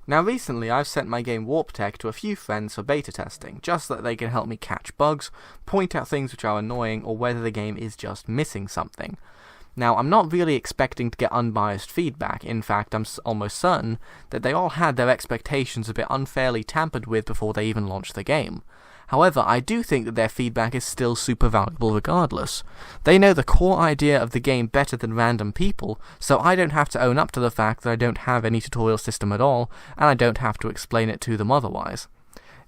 Now recently I've sent my game WARP-TEK to a few friends for beta testing, just so that they can help me catch bugs, point out things which are annoying, or whether the game is just missing something. Now, I'm not really expecting to get unbiased feedback. In fact, I'm almost certain that they all had their expectations a bit unfairly tampered with before they even launched the game. However, I do think that their feedback is still super valuable regardless. They know the core idea of the game better than random people, so I don't have to own up to the fact that I don't have any tutorial system at all, and I don't have to explain it to them otherwise.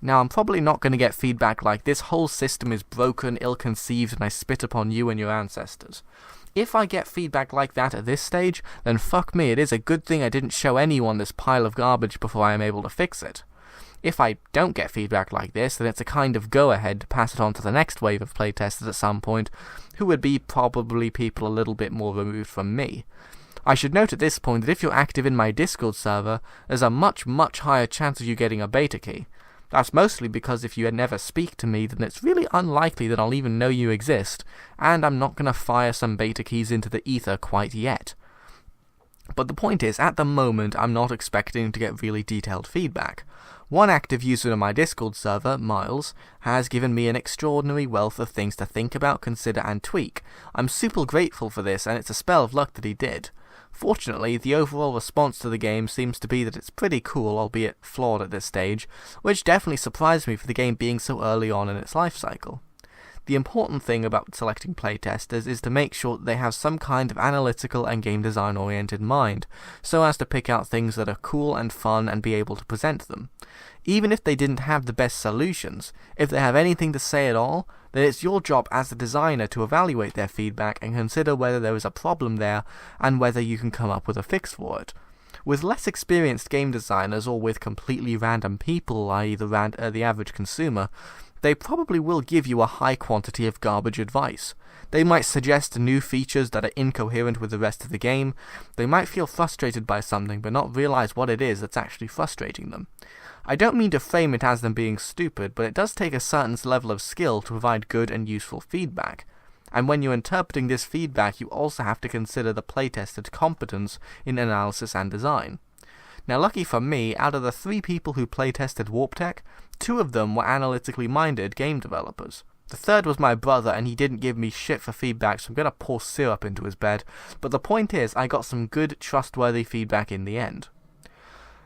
Now, I'm probably not going to get feedback like this whole system is broken, ill-conceived, and I spit upon you and your ancestors. If I get feedback like that at this stage, then fuck me, it is a good thing I didn't show anyone this pile of garbage before I am able to fix it. If I don't get feedback like this, then it's a kind of go-ahead to pass it on to the next wave of playtesters at some point, who would be probably people a little bit more removed from me. I should note at this point that if you're active in my Discord server, there's a much, much higher chance of you getting a beta key. That's mostly because if you never speak to me, then it's really unlikely that I'll even know you exist, and I'm not going to fire some beta keys into the ether quite yet. But the point is, at the moment, I'm not expecting to get really detailed feedback. One active user in my Discord server, Miles, has given me an extraordinary wealth of things to think about, consider, and tweak. I'm super grateful for this, and it's a spell of luck that he did. Fortunately, the overall response to the game seems to be that it's pretty cool, albeit flawed at this stage, which definitely surprised me for the game being so early on in its life cycle. The important thing about selecting playtesters is to make sure that they have some kind of analytical and game design oriented mind, so as to pick out things that are cool and fun and be able to present them. Even if they didn't have the best solutions, if they have anything to say at all, then it's your job as the designer to evaluate their feedback and consider whether there is a problem there and whether you can come up with a fix for it. With less experienced game designers or with completely random people, i.e. the average consumer, they probably will give you a high quantity of garbage advice. They might suggest new features that are incoherent with the rest of the game. They might feel frustrated by something but not realize what it is that's actually frustrating them. I don't mean to frame it as them being stupid, but it does take a certain level of skill to provide good and useful feedback. And when you're interpreting this feedback, you also have to consider the playtester's competence in analysis and design. Now, lucky for me, out of the 3 people who playtested WARP-TEK, 2 of them were analytically minded game developers. The third was my brother, and he didn't give me shit for feedback, so I'm gonna pour syrup into his bed. But the point is, I got some good, trustworthy feedback in the end.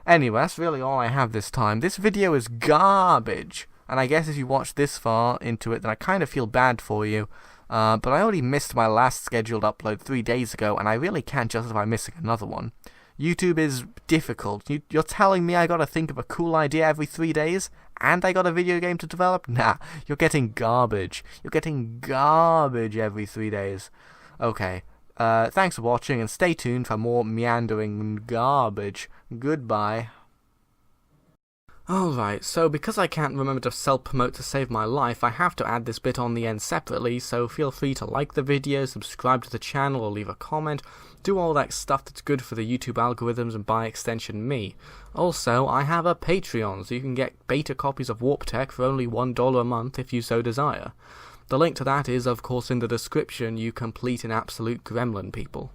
Anyway, that's really all I have this time. This video is garbage, and I guess if you watched this far into it, then I kind of feel bad for you. But I already missed my last scheduled upload 3 days ago, and I really can't justify missing another one. YouTube is difficult. You're telling me I gotta think of a cool idea every 3 days, and I got a video game to develop? Nah, you're getting garbage. You're getting garbage every 3 days. Okay, thanks for watching, and stay tuned for more meandering garbage. Goodbye. Alright, so because I can't remember to self-promote to save my life, I have to add this bit on the end separately, so feel free to like the video, subscribe to the channel, or leave a comment, do all that stuff that's good for the YouTube algorithms and by extension me. Also, I have a Patreon, so you can get beta copies of WARP-TEK for only $1 a month if you so desire. The link to that is, of course, in the description, you complete and absolute gremlin people.